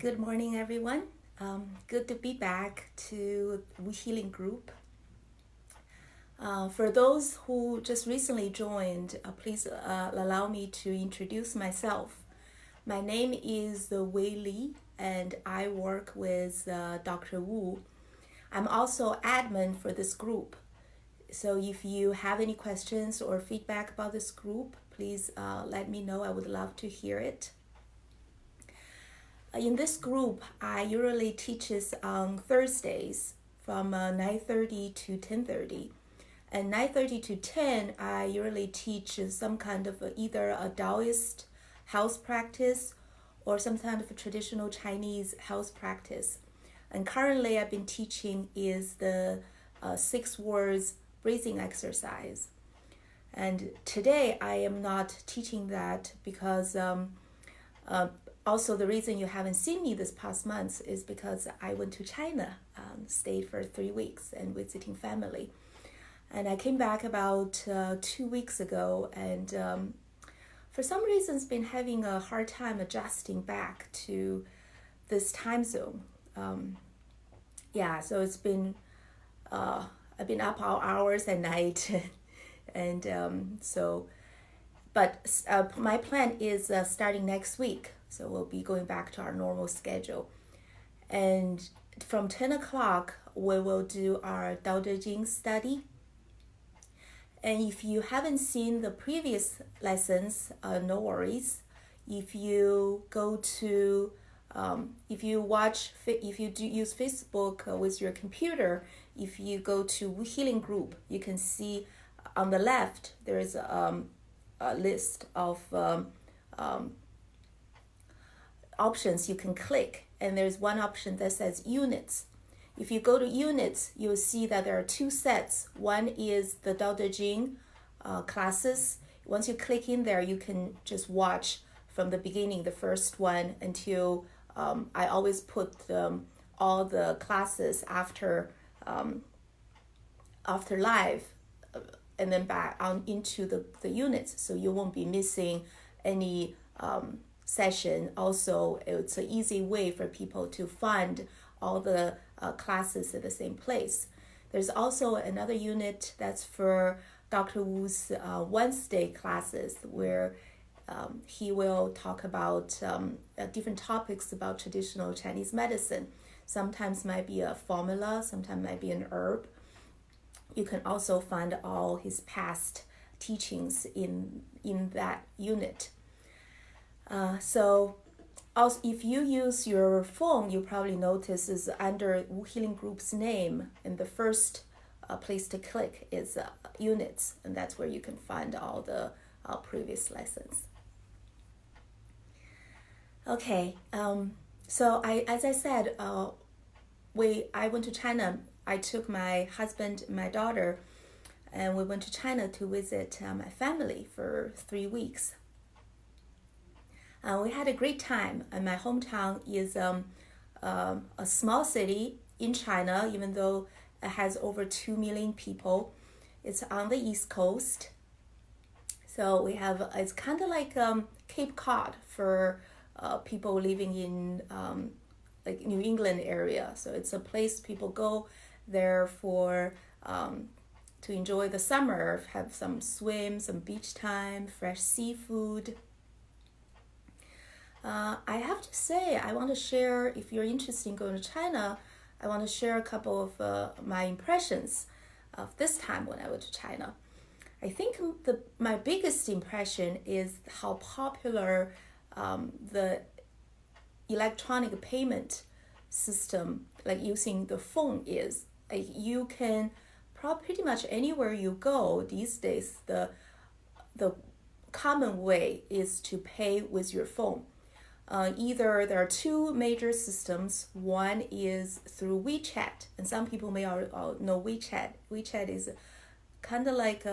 Good morning, everyone. Good to be back to Wu Healing Group. For those who just recently joined, please allow me to introduce myself. My name is Wei Li, and I work with Dr. Wu. I'm also admin for this group. So if you have any questions or feedback about this group, please let me know. I would love to hear it. In this group, I usually teaches on Thursdays from 9:30 to 10:30. And 9:30 to 10, I usually teach some kind of either a Taoist health practice or some kind of a traditional Chinese health practice. And currently I've been teaching is the 6 words breathing exercise. And today I am not teaching that because also the reason you haven't seen me this past month is because I went to China, stayed for 3 weeks and visiting family. And I came back about 2 weeks ago, and for some reasons been having a hard time adjusting back to this time zone. So it's been, I've been up all hours at night, and but my plan is starting next week. So we'll be going back to our normal schedule. And from 10 o'clock, we will do our Dao De Jing study. And if you haven't seen the previous lessons, no worries. If you go to, if you use Facebook with your computer, if you go to Wu Healing Group, you can see on the left, there is a list of options you can click, and there's one option that says units. If you go to units, you'll see that there are 2 sets. One is the Dao De Jing classes. Once you click in there, you can just watch from the beginning, the first one, until I always put all the classes after live, and then back on into the units, so you won't be missing any session. Also, it's an easy way for people to find all the classes at the same place. There's also another unit that's for Dr. Wu's Wednesday classes, where he will talk about different topics about traditional Chinese medicine. Sometimes might be a formula, sometimes might be an herb. You can also find all his past teachings in that unit. So also, if you use your phone, you probably notice is under Wu Healing Group's name, and the first place to click is units, and that's where you can find all the previous lessons. Okay, so as I said, I went to China. I took my husband and my daughter, and we went to China to visit my family for 3 weeks. We had a great time, and my hometown is a small city in China, even though it has over 2 million people. It's on the East Coast. So it's kind of like Cape Cod for people living in like New England area. So it's a place people go there for to enjoy the summer, have some swim, some beach time, fresh seafood. I have to say, I want to share, if you're interested in going to China, I want to share a couple of my impressions of this time when I went to China. I think my biggest impression is how popular the electronic payment system, like using the phone, is. Like you can pretty much anywhere you go these days, the common way is to pay with your phone. Either there are 2 major systems. One is through WeChat, and some people may all know WeChat. WeChat is kind of like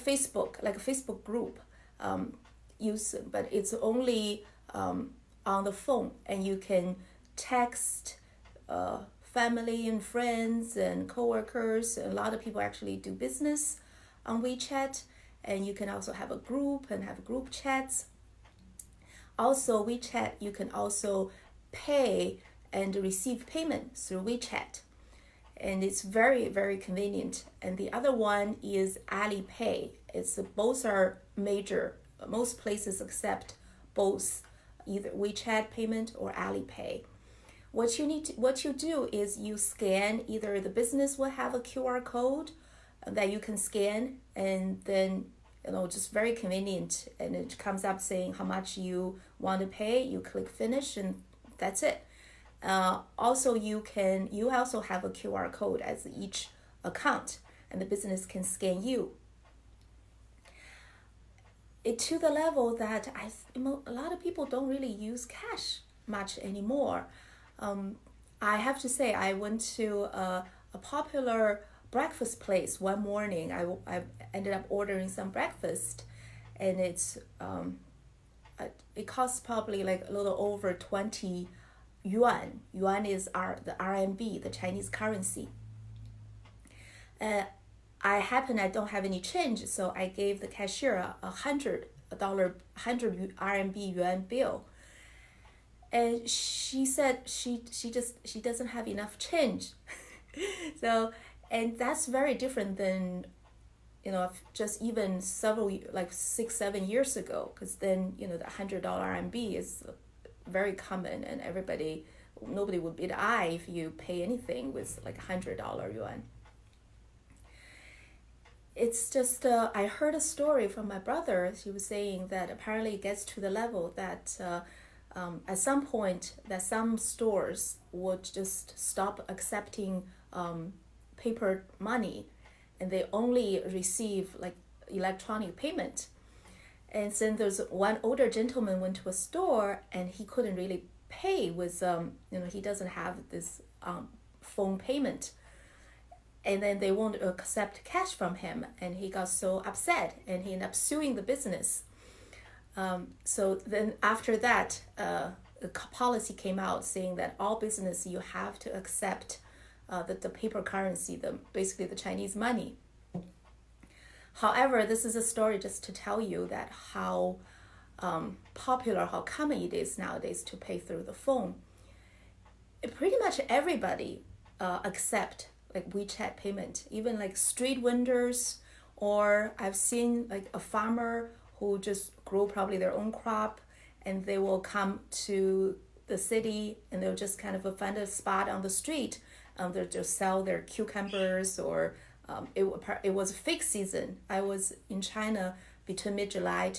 Facebook, like a Facebook group, but it's only on the phone, and you can text family and friends and coworkers. A lot of people actually do business on WeChat. And you can also have a group and have group chats. also WeChat, you can also pay and receive payment through WeChat. And it's very, very convenient. And the other one is Alipay. Both are major. Most places accept both, either WeChat payment or Alipay. What you do is you scan, either the business will have a QR code that you can scan, and then just very convenient, and it comes up saying how much you want to pay. You click finish, and that's it. Also, you also have a QR code as each account, and the business can scan you. To the level that a lot of people don't really use cash much anymore. I have to say, I went to a popular breakfast place one morning. I ended up ordering some breakfast, and it costs probably like a little over 20 yuan. Yuan is the RMB, the Chinese currency. I don't have any change, so I gave the cashier $100 RMB yuan bill. And she said she doesn't have enough change. So, and that's very different than just even several, like 6-7 years ago, because then the $100 RMB is very common, and nobody would beat the eye if you pay anything with like $100 yuan. It's just I heard a story from my brother. He was saying that apparently it gets to the level that at some point that some stores would just stop accepting paper money, and they only receive like electronic payment. And then there's one older gentleman went to a store, and he couldn't really pay with he doesn't have this phone payment, and then they won't accept cash from him, and he got so upset, and he ended up suing the business. So then after that, the policy came out saying that all business, you have to accept the paper currency, basically the Chinese money. However, this is a story just to tell you that how popular, how common it is nowadays to pay through the phone. Pretty much everybody accept like WeChat payment, even like street vendors, or I've seen like a farmer who just grow probably their own crop, and they will come to the city, and they'll just kind of find a spot on the street. They'll just sell their cucumbers, or it was fig season. I was in China between mid-July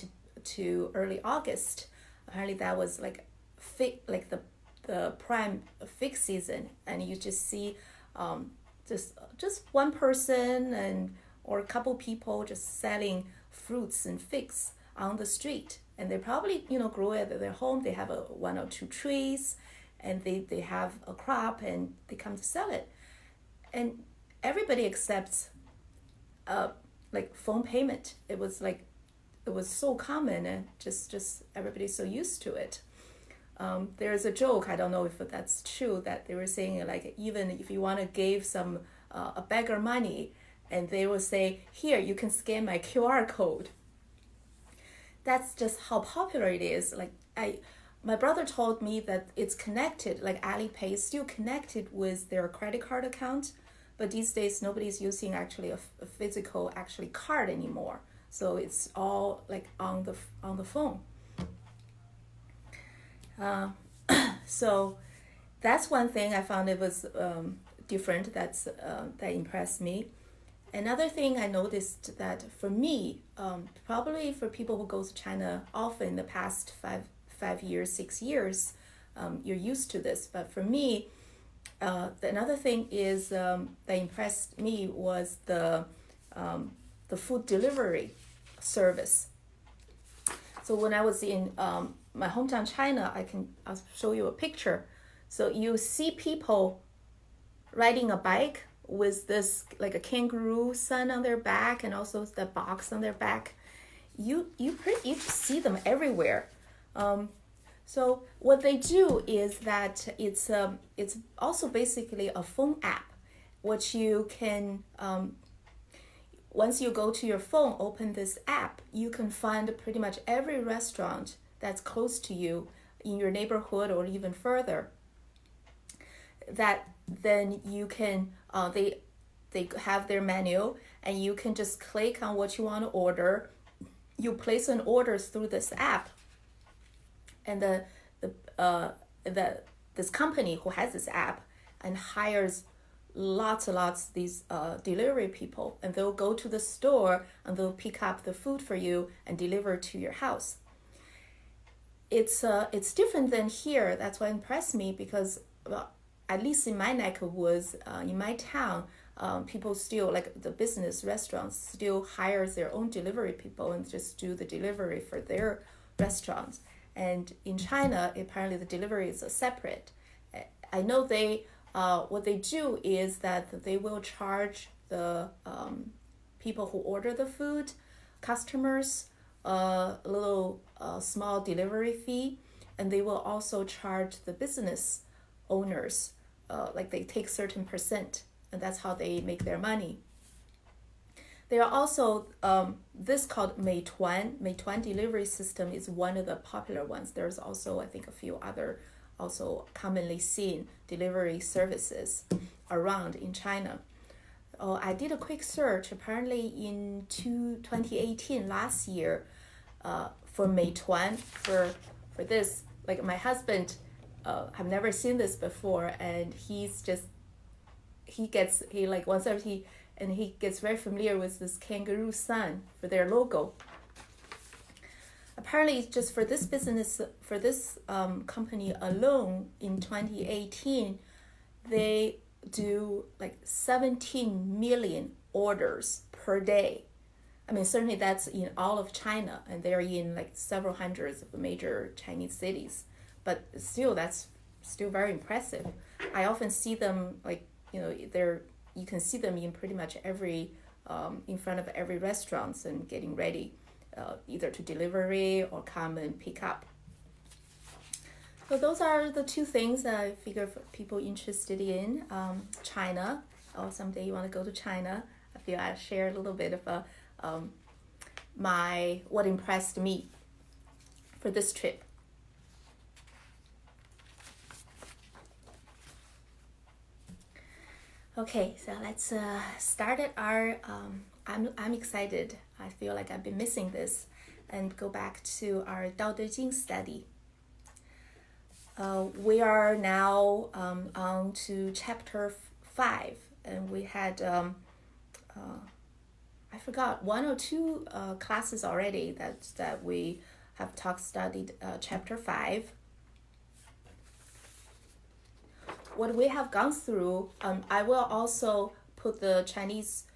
to early August. Apparently that was like the prime fig season, and you just see just one person or a couple people just selling fruits and figs on the street. And they probably grow it at their home. They have one or two trees, and they have a crop, and they come to sell it. And everybody accepts like phone payment. It was so common, and just everybody's so used to it. There's a joke, I don't know if that's true, that they were saying like, even if you want to give a beggar money, and they will say, here, you can scan my QR code. That's just how popular it is. Like my brother told me that it's connected, like Alipay is still connected with their credit card account, but these days nobody's using actually a physical card anymore. So it's all like on the phone. So that's one thing I found it was different. That impressed me. Another thing I noticed that for me, probably for people who go to China often the past 5 years, 6 years, you're used to this. But for me, another thing is that impressed me was the food delivery service. So when I was in my hometown China, I'll show you a picture. So you see people riding a bike with this like a kangaroo sun on their back, and also the box on their back. You see them everywhere. So what they do is that it's also basically a phone app, which you can once you go to your phone, open this app, you can find pretty much every restaurant that's close to you in your neighborhood or even further, that then you can they have their menu, and you can just click on what you want to order. You place an orders through this app, and this company who has this app and hires lots and lots of these delivery people, and they'll go to the store and they'll pick up the food for you and deliver to your house. It's different than here. That's what impressed me, because at least in my neck of woods, in my town, people still, like the business restaurants, still hires their own delivery people and just do the delivery for their restaurants. And in China, apparently the delivery is separate. I know what they do is that they will charge the people who order the food, customers, a little small delivery fee, and they will also charge the business owners, like they take certain percent, and that's how they make their money. There are also this called Meituan delivery system is one of the popular ones. There's also, I think, a few other also commonly seen delivery services around in China. I did a quick search. Apparently in 2018, last year, for Meituan, for this, like my husband have never seen this before, and he gets very familiar with this kangaroo sun for their logo. Apparently, just for this business, for this company alone in 2018, they do like 17 million orders per day. I mean, certainly that's in all of China, and they're in like several hundreds of major Chinese cities. But still, that's still very impressive. I often see them you can see them in pretty much every in front of every restaurants and getting ready, either to delivery or come and pick up. So those are the two things that I figure for people interested in China, or someday you want to go to China. I feel I'll share a little bit of what impressed me for this trip. Okay, so let's start at our. I'm excited. I feel like I've been missing this, and go back to our Dao De Jing study. We are now on to chapter 5, and we had I forgot 1 or 2 classes already that we have studied chapter 5. What we have gone through, I will also put the Chinese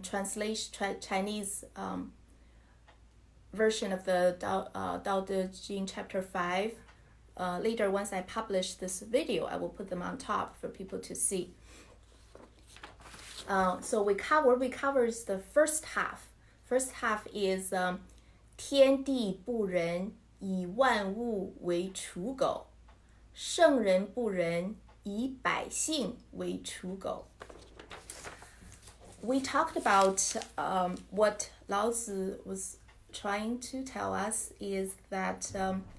Chinese version of the Dao De Jing chapter 5. Later, once I publish this video, I will put them on top for people to see. So we covers the first half. First half is 天地不仁，以万物为刍狗；圣人不仁，以百姓为刍狗. We talked about what Lao Tzu was trying to tell us is that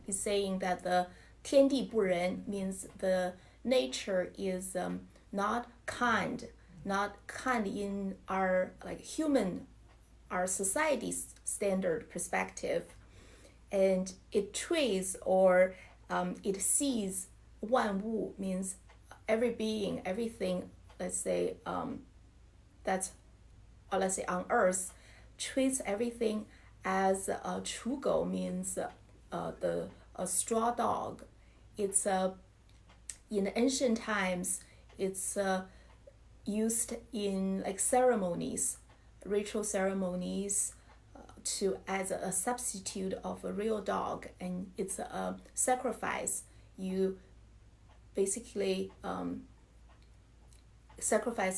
he's saying that the 天地不仁 means the nature is not kind in our our society's standard perspective, and it treats or it sees 万物 means every being, everything, let's say let's say on earth, treats everything as a 刍狗 means a straw dog. It's in ancient times, it's used in like ceremonies, ritual ceremonies, as a substitute of a real dog, and it's a sacrifice. You basically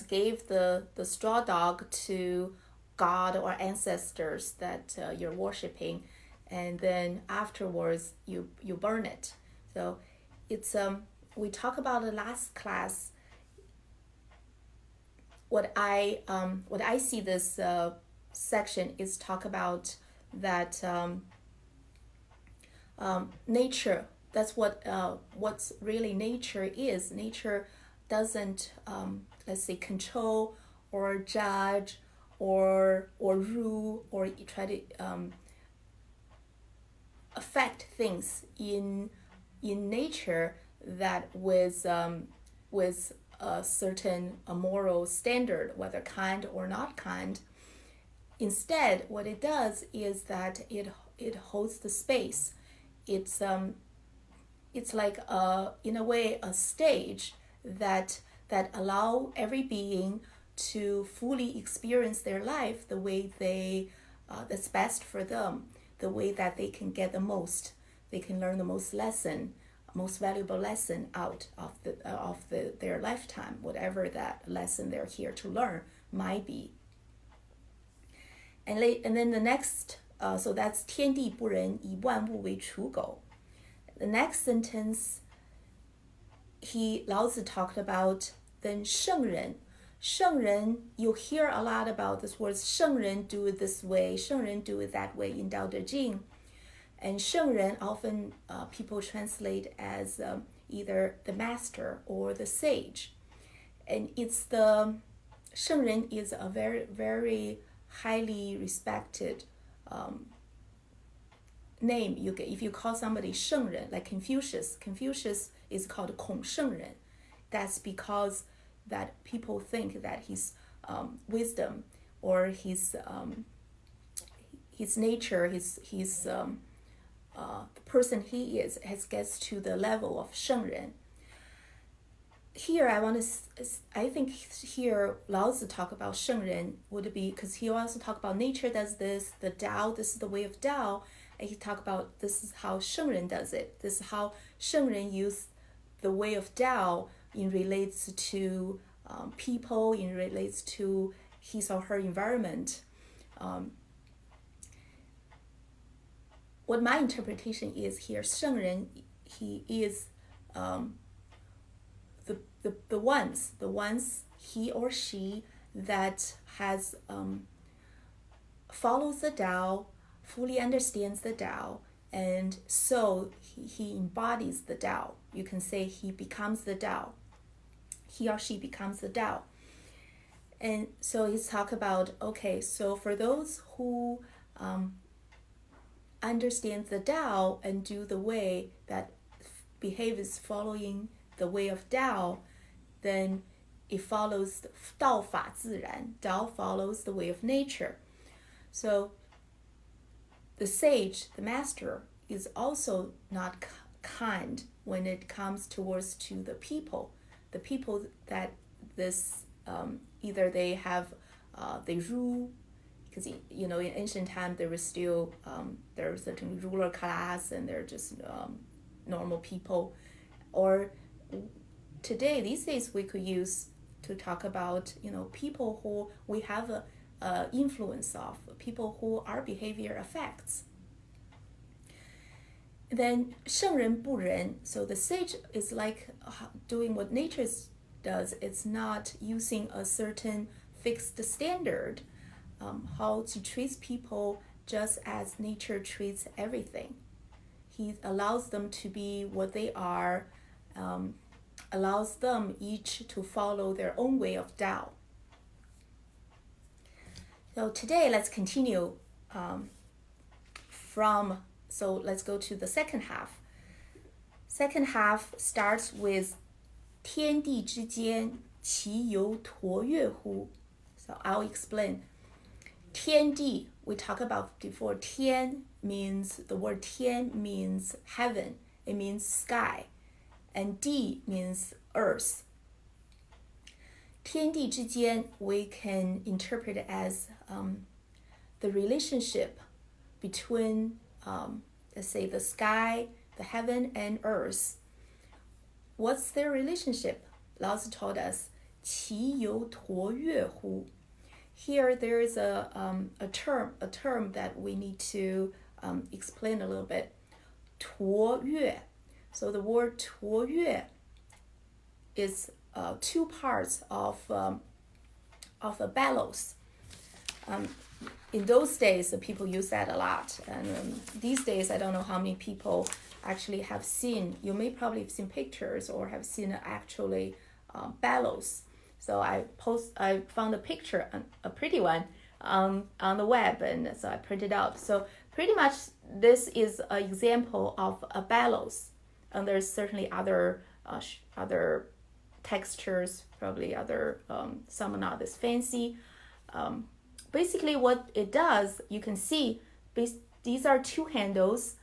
gave the straw dog to God or ancestors that you're worshiping, and then afterwards you burn it. So it's we talked about the last class. What I see this section is talk about that nature. That's what's really nature is. Nature doesn't let's say control or judge or rule or try to affect things in nature that with a certain moral standard, whether kind or not kind. Instead, what it does is that it holds the space. It's like in a way a stage that allow every being to fully experience their life the way that's best for them, the way that they can get the most, they can learn the most valuable lesson out of their lifetime, whatever that lesson they're here to learn might be. And then the next, so that's 天地不仁，以万物为刍狗. The next sentence, Lao Tzu talked about then 圣人. 圣人, you hear a lot about this word 圣人 do it this way, 圣人 do it that way in Dao De Jing. And 圣人 often people translate as either the master or the sage. And it's 圣人 is a very, very highly respected name you get if you call somebody 圣人, like Confucius is called 孔圣人. That's because that people think that his wisdom or his nature, the person he is gets to the level of 圣人. Here I think here Lao Tzu talk about 圣人 would be because he also talk about nature does this, the Dao, this is the way of Dao, and he talk about this is how 圣人 does it. This is how 圣人use the way of Dao in relates to people, in relates to his or her environment. What my interpretation is here, 圣人 he is the ones he or she that has follows the Tao, fully understands the Tao, and so he embodies the Tao. You can say he becomes the Tao. He or she becomes the Tao. And so he's talk about, okay, so for those who understand the Tao and do the way that behaves following the way of Tao, then it follows 道法自然. Tao follows the way of nature. So the sage, the master, is also not kind when it comes towards to the people that this either they have they rule, because in ancient time there was still there was certain ruler class and they're just normal people, or today these days we could use to talk about people who we have a influence of, people who our behavior affects. Then 圣人不仁, so the sage is like doing what nature does. It's not using a certain fixed standard, how to treat people just as nature treats everything. He allows them to be what they are, allows them each to follow their own way of Tao. So today let's continue so let's go to the second half. Second half starts with 天地之间其有橐越乎? So I'll explain. 天地, we talked about before. 天 means, the word 天 means heaven. It means sky. And 地 means earth. 天地之间 we can interpret it as the relationship between let's say the sky, the heaven, and earth. What's their relationship? Lao Tzu told us, 其有橐越乎? Here there is a term that we need to explain a little bit. 橐越. So the word 橐越 is two parts of a bellows. in those days, the people use that a lot. And these days, I don't know how many people actually have seen. You may probably have seen pictures or have seen actually bellows. So I found a picture, a pretty one, on the web, and so I printed out. So pretty much this is an example of a bellows, and there's certainly other textures, probably other some are not as fancy. Basically, what it does, you can see these are two handles,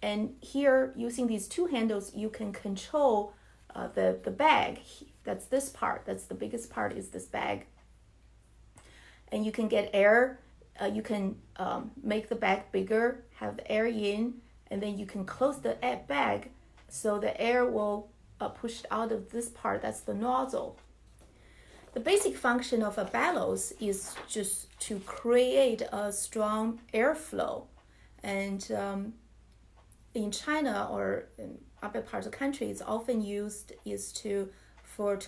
and here using these two handles, you can control the bag. That's this part. That's the biggest part, is this bag. And you can get air. You can make the bag bigger, have the air in, and then you can close the bag so the air will push out of this part. That's the nozzle. The basic function of a bellows is just to create a strong airflow. And in China or in other parts of the country, it's often used to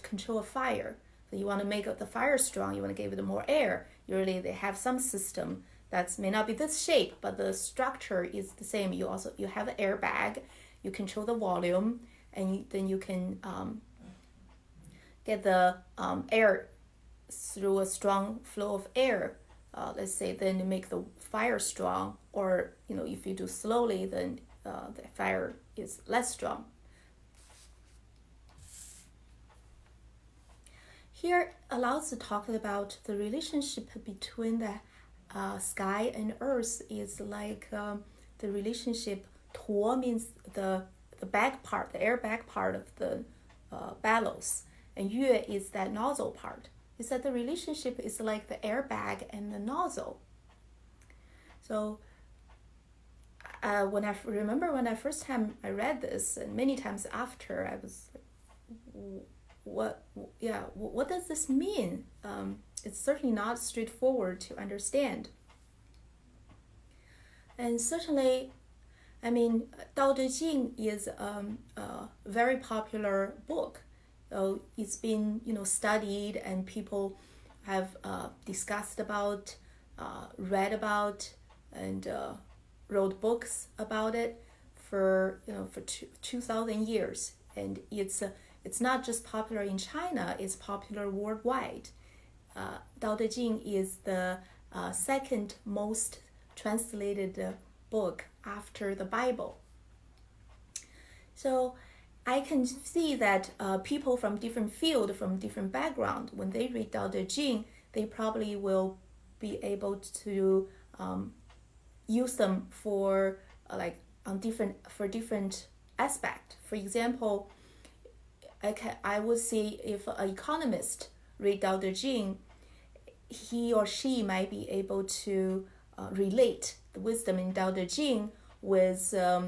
control a fire. So you want to make the fire strong, you want to give it more air. Usually they have some system that may not be this shape, but the structure is the same. You have an airbag, you control the volume, and then you can get the air through a strong flow of air. Let's say then you make the fire strong, or if you do slowly, then the fire is less strong. Here allows to talk about the relationship between the sky and earth is like the relationship. Tuo means the back part, the air back part of the bellows, and yue is that nozzle part. Is that the relationship is like the airbag and the nozzle. So when I first time I read this, and many times after, I was like, what does this mean? It's certainly not straightforward to understand. And certainly, Dao De Jing is a very popular book. So it's been studied, and people have discussed about, read about, and wrote books about it for 2,000 years. And it's not just popular in China; it's popular worldwide. Dao De Jing is the second most translated book after the Bible. So I can see that people from different field, from different background, when they read Dao De Jing, they probably will be able to use them for different aspect. For example, I would say if an economist read Dao De Jing, he or she might be able to relate the wisdom in Dao De Jing with the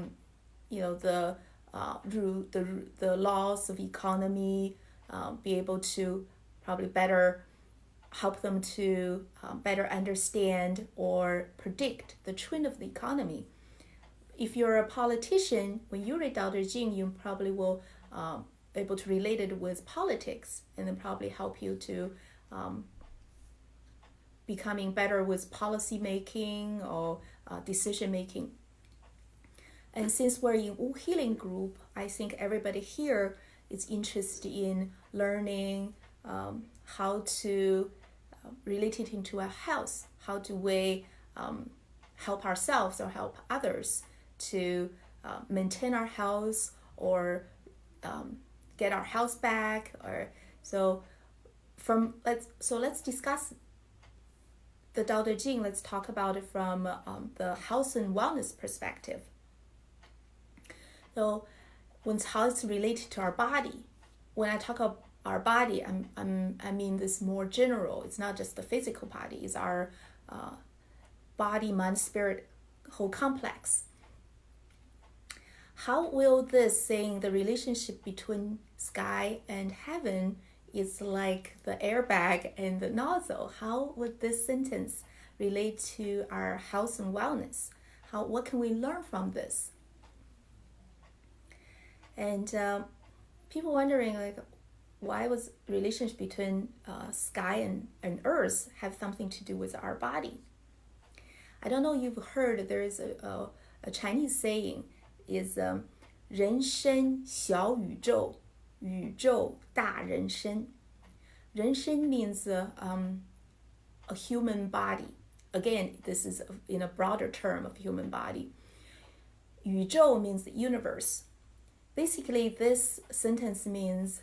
laws of economy, be able to probably better help them to better understand or predict the trend of the economy. If you're a politician, when you read Dao De Jing, you probably will able to relate it with politics, and then probably help you to becoming better with policy making or decision making. And since we're in Wu Healing Group, I think everybody here is interested in learning how to relate it into our health, how do we help ourselves or help others to maintain our health or get our health back. Let's discuss the Dao De Jing. Let's talk about it from the health and wellness perspective. So, how it's related to our body. When I talk about our body, I mean this more general. It's not just the physical body. It's our body, mind, spirit, whole complex. How will this saying the relationship between sky and heaven is like the airbag and the nozzle? How would this sentence relate to our health and wellness? What can we learn from this? And people wondering why was relationship between sky and earth have something to do with our body? I don't know if you've heard there is a Chinese saying is 人生小宇宙，宇宙大人生。人生 means a human body. Again, this is in a broader term of human body. 宇宙 means the universe. Basically, this sentence means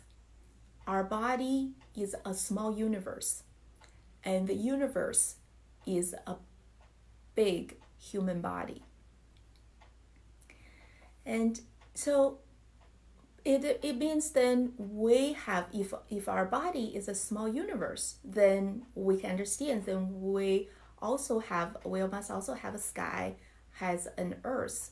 our body is a small universe, and the universe is a big human body. And so it means then we have, if our body is a small universe, then we can understand, then we must also have a sky, has an earth.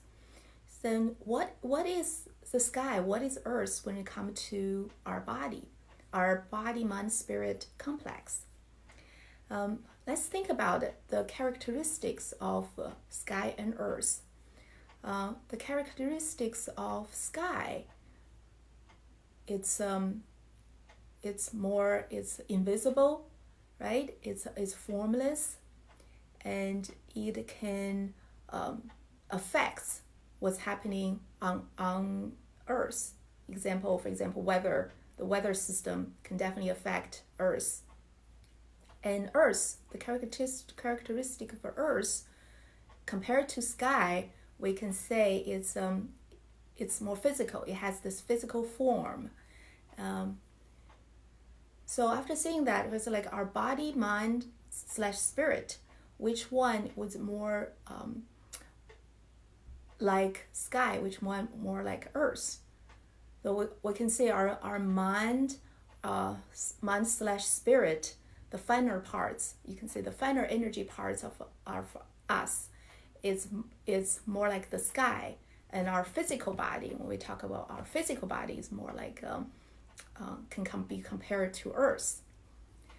Then what is the sky? What is earth when it comes to our body mind spirit complex? Let's think about it, the characteristics of sky and earth. The characteristics of sky, it's invisible, right? It's formless, and it can affect what's happening on Earth. For example, weather. The weather system can definitely affect Earth. And Earth, the characteristic of Earth, compared to sky, we can say it's more physical. It has this physical form. So after saying that, it was like our body, mind / spirit. Which one was more like sky? Which one more like earth? So we can say our mind / spirit, the finer parts. You can say the finer energy parts of us is more like the sky, and our physical body, when we talk about our physical body, is more like can be compared to earth.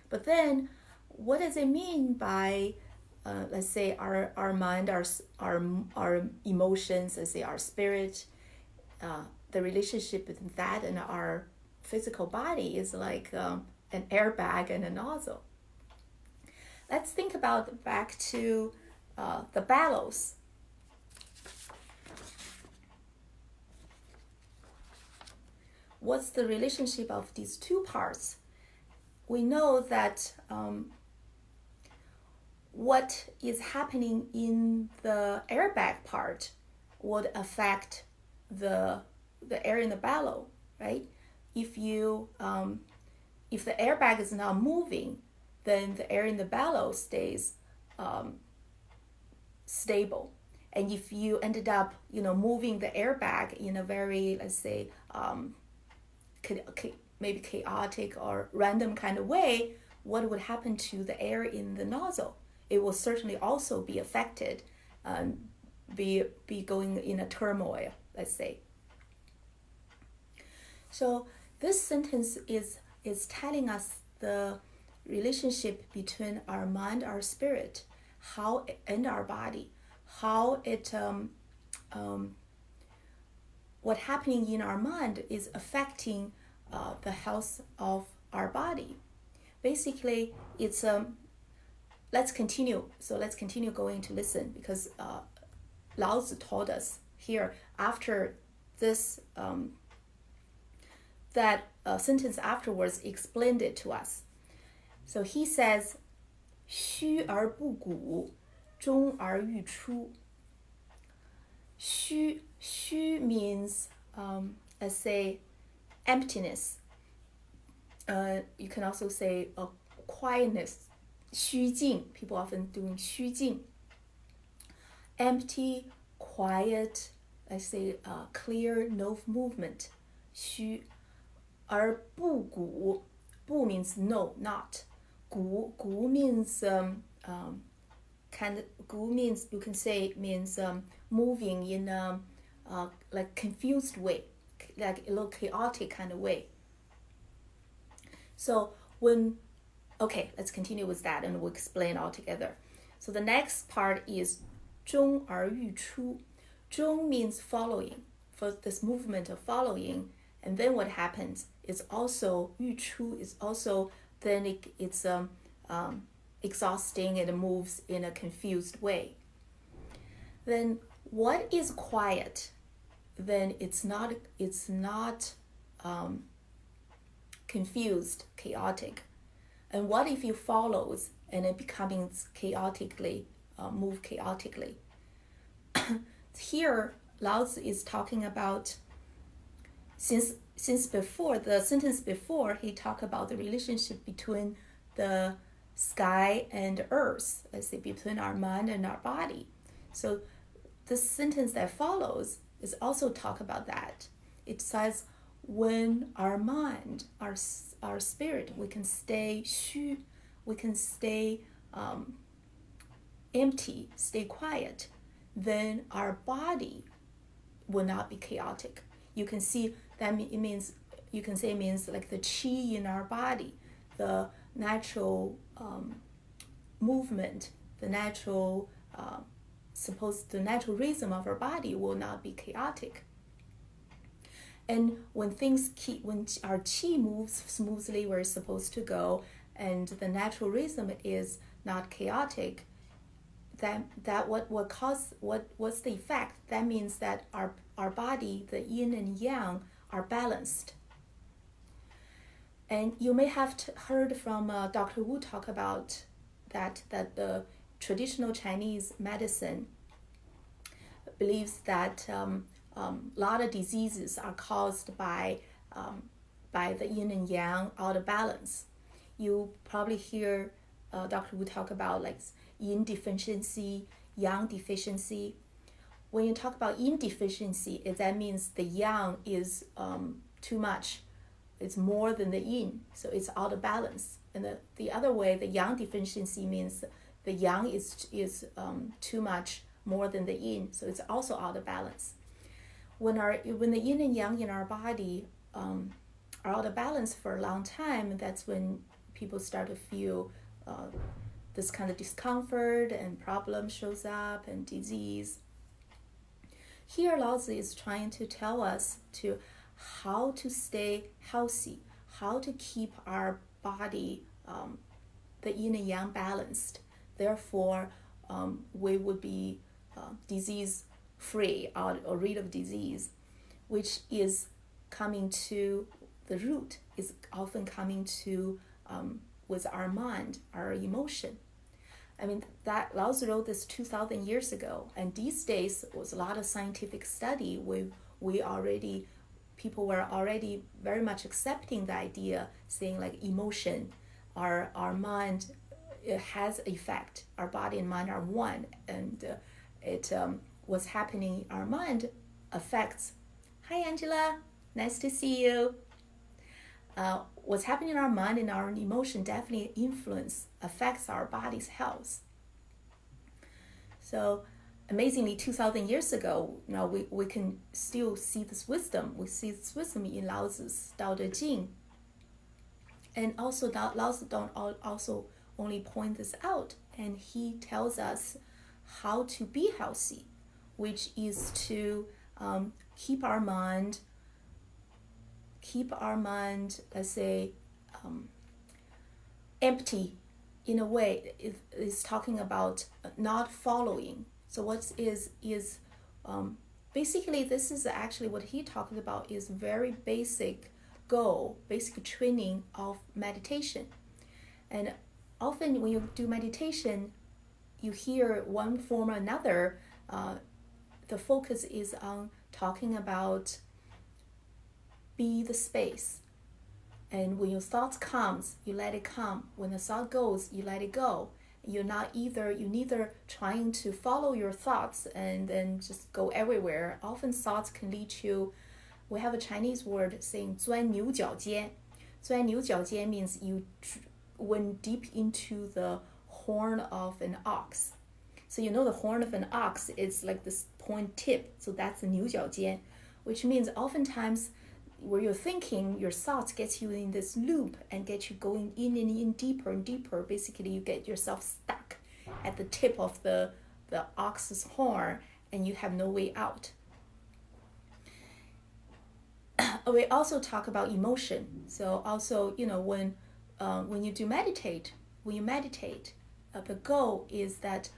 But then what does it mean by let's say our mind, our emotions, let's say our spirit, the relationship between that and our physical body is like an airbag and a nozzle. Let's think about back to the battles. What's the relationship of these two parts? We know that what is happening in the airbag part would affect the air in the battle, right? If the airbag is not moving, then the air in the battle stays stable. And if you ended up, moving the airbag in a very, let's say, maybe chaotic or random kind of way, what would happen to the air in the nozzle? It will certainly also be affected, be going in a turmoil, let's say. So this sentence is telling us the relationship between our mind, our spirit, and our body, how it what happening in our mind is affecting the health of our body. Basically, it's let's continue. So let's continue going to listen, because Lao Tzu told us here after this that sentence afterwards explained it to us. So he says, 虚而不鼓，终而欲出。虚 means let's say emptiness. You can also say quietness. 虚静, people often doing 虚静. Empty, quiet, let's say clear, no movement. 虚而不鼓, 不 means no, not. 鼓 means gu means, you can say, means moving in a like confused way, like a little chaotic kind of way. So okay, let's continue with that and we'll explain all together. So the next part is 终而欲出. 终 means following, for this movement of following, and then what happens is also 日出 is also then it's exhausting. It moves in a confused way. Then what is quiet? Then it's not confused, chaotic. And what if it follows and it becomes chaotically, move chaotically? Here, Lao Tzu is talking about, since before, the sentence before, he talked about the relationship between the sky and earth, let's say between our mind and our body. So the sentence that follows is also talk about that. It says, when our mind, our spirit, we can stay empty, stay quiet, then our body will not be chaotic. You can see that it means, you can say it means like the qi in our body, the natural movement, the natural the natural rhythm of our body will not be chaotic. And when our qi moves smoothly where it's supposed to go, and the natural rhythm is not chaotic, what's the effect? That means that our body, the yin and yang, are balanced. And you may have heard from Dr. Wu talk about that the traditional Chinese medicine believes that a lot of diseases are caused by the yin and yang out of balance. You probably hear Dr. Wu talk about like yin deficiency, yang deficiency. When you talk about yin deficiency, that means the yang is too much. It's more than the yin, so it's out of balance. And the other way, the yang deficiency means the yang is too much, more than the yin, so it's also out of balance. When the yin and yang in our body are out of balance for a long time, that's when people start to feel this kind of discomfort and problem shows up and disease. Here, Lao Tzu is trying to tell us how to stay healthy, how to keep our body, the yin and yang balanced. Therefore, we would be disease-free or rid of disease, which is coming to the root, is often coming to with our mind, our emotion. I mean, that Lao Tzu wrote this 2,000 years ago, and these days was a lot of scientific study. People were already very much accepting the idea, saying like emotion, our mind, it has effect. Our body and mind are one, and what's happening in our mind affects. Hi, Angela, nice to see you. What's happening in our mind and our emotion definitely affects our body's health. So amazingly, 2,000 years ago, now we can still see this wisdom. We see this wisdom in Lao Tzu's Dao De Jing. And also Lao Tzu don't also only point this out, and he tells us how to be healthy, which is to keep our mind, let's say, empty in a way. It's talking about not following. So what is basically, this is actually what he talking about is very basic goal, basic training of meditation. And often when you do meditation, you hear one form or another, the focus is on talking about be the space. And when your thought comes, you let it come. When the thought goes, you let it go. You're neither trying to follow your thoughts and then just go everywhere. Often thoughts can lead you, we have a Chinese word saying 钻牛角尖. 钻牛角尖 means you went deep into the horn of an ox. So you know the horn of an ox is like this point tip. So that's the 牛角尖, which means oftentimes where you're thinking, your thoughts gets you in this loop and get you going in and in deeper and deeper. Basically, you get yourself stuck at the tip of the ox's horn and you have no way out. We also talk about emotion. So also, when you meditate, the goal is that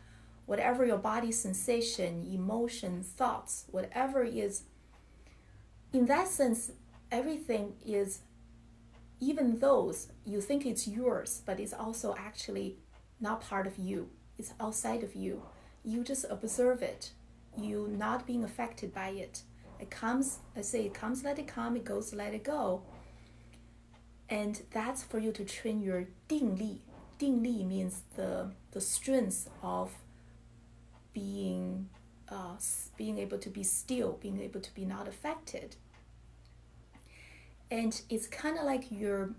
whatever your body sensation, emotion, thoughts, whatever is, in that sense, everything is, even those you think it's yours, but it's also actually not part of you. It's outside of you. You just observe it. You not being affected by it. It comes, I say it comes, let it come, it goes, let it go. And that's for you to train your 定力. 定力 means the strength of being able to be still, being able to be not affected. And it's kind of like your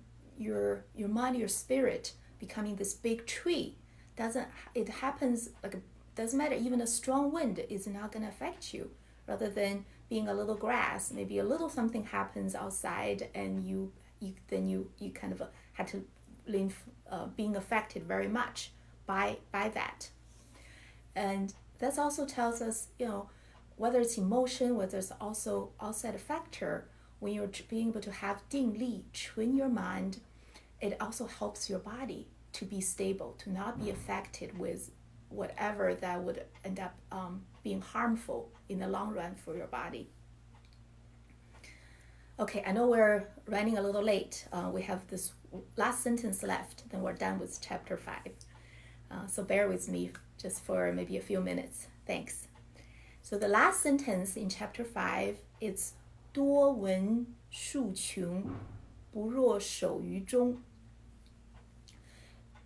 mind, your spirit becoming this big tree. It happens like doesn't matter. Even a strong wind is not going to affect you. Rather than being a little grass, maybe a little something happens outside, and you kind of had to live being affected very much by that. And that also tells us, whether it's emotion, whether it's also outside factor. When you're being able to have 定力, train your mind, it also helps your body to be stable, to not be affected with whatever that would end up being harmful in the long run for your body. Okay, I know we're running a little late. We have this last sentence left, then we're done with chapter 5. So bear with me just for maybe a few minutes. Thanks. So the last sentence in chapter 5, it's 多闻数穷，不若守于中.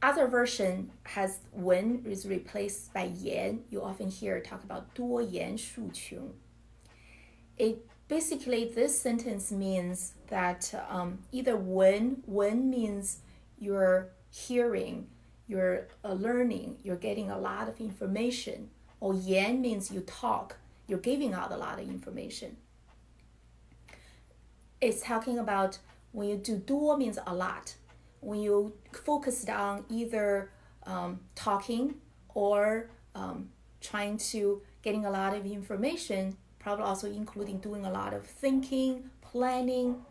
Other version has 文 is replaced by 言. You often hear talk about 多言数穷. Basically, this sentence means that either 文 means you're hearing, you're learning, you're getting a lot of information, or 言 means you talk, you're giving out a lot of information. It's talking about when you do 多 means a lot. When you focus on either talking or trying to getting a lot of information, probably also including doing a lot of thinking, planning.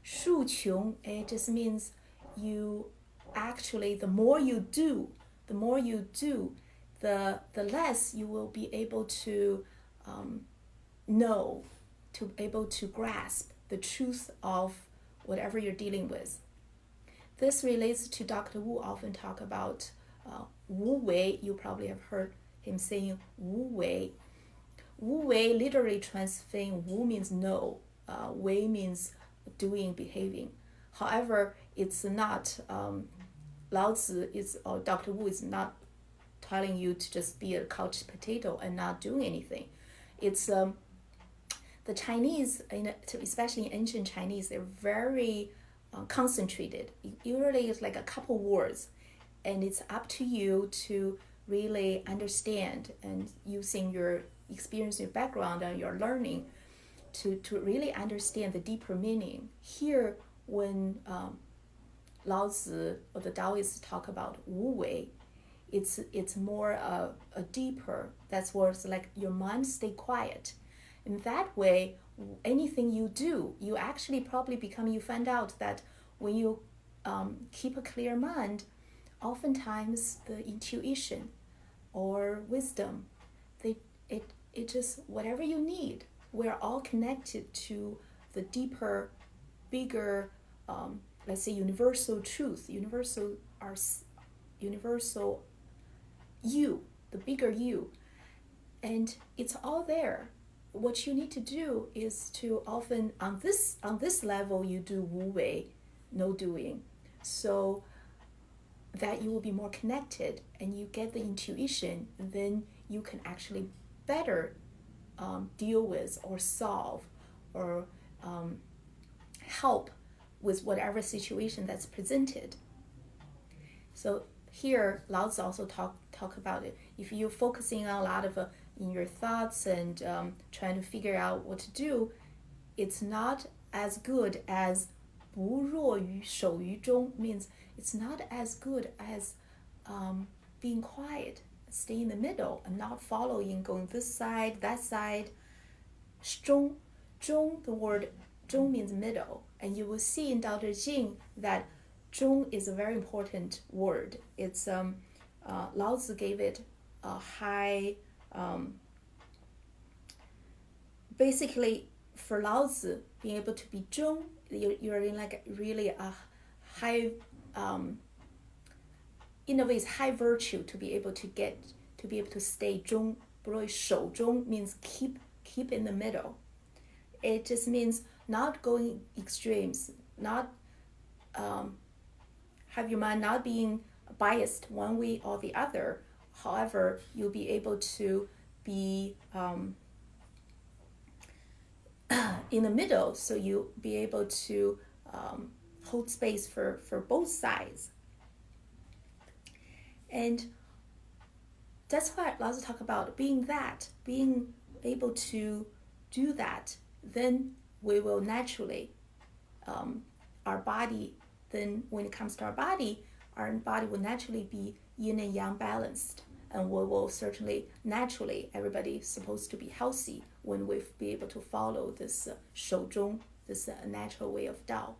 数穷, it just means you actually, the more you do, the less you will be able to know, to able to grasp the truth of whatever you're dealing with. This relates to Dr. Wu often talk about Wu Wei. You probably have heard him saying Wu Wei. Wu Wei literally translating Wu means no, Wei means doing, behaving. However, it's not, Lao Tzu or Dr. Wu is not telling you to just be a couch potato and not doing anything. It's the Chinese, especially in ancient Chinese, they're very concentrated. Usually it's like a couple words, and it's up to you to really understand, and using your experience, your background, and your learning to really understand the deeper meaning. Here, when Lao Tzu or the Taoists talk about Wu Wei, it's more a deeper. That's where it's like your mind stay quiet. In that way, anything you do, you actually probably you find out that when you keep a clear mind, oftentimes the intuition or wisdom, it just, whatever you need, we're all connected to the deeper, bigger, let's say universal truth, universal you, the bigger you, and it's all there. What you need to do is to often on this level you do Wu Wei, no doing, so that you will be more connected and you get the intuition. Then you can actually better deal with or solve or help with whatever situation that's presented. So here Lao Tzu also talk about it. If you're focusing on a lot of in your thoughts and trying to figure out what to do, it's not as good as 不若于守于中, means it's not as good as being quiet, stay in the middle and not following, going this side, that side. 中, the word Zhong means middle, and you will see in Dao De Jing that Zhong is a very important word. It's Lao Tzu gave it a high. Basically, for Lao Tzu, being able to be Zhong, you're in like really a high. In a way, it's high virtue to be able to stay 中. 守中 means keep in the middle. It just means not going extremes, not have your mind not being biased one way or the other. However, you'll be able to be in the middle, so you'll be able to hold space for both sides. And that's why Lao Tzu talk about being able to do that. Then we will naturally, our body, then when it comes to our body will naturally be yin and yang balanced. And we will certainly, naturally, everybody's supposed to be healthy when we be able to follow this 守中, this natural way of Dao.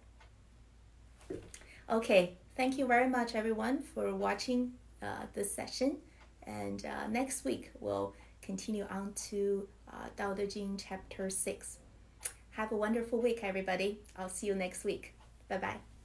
Okay, thank you very much, everyone, for watching this session. And next week, we'll continue on to Dao De Jing Chapter 6. Have a wonderful week, everybody. I'll see you next week. Bye-bye.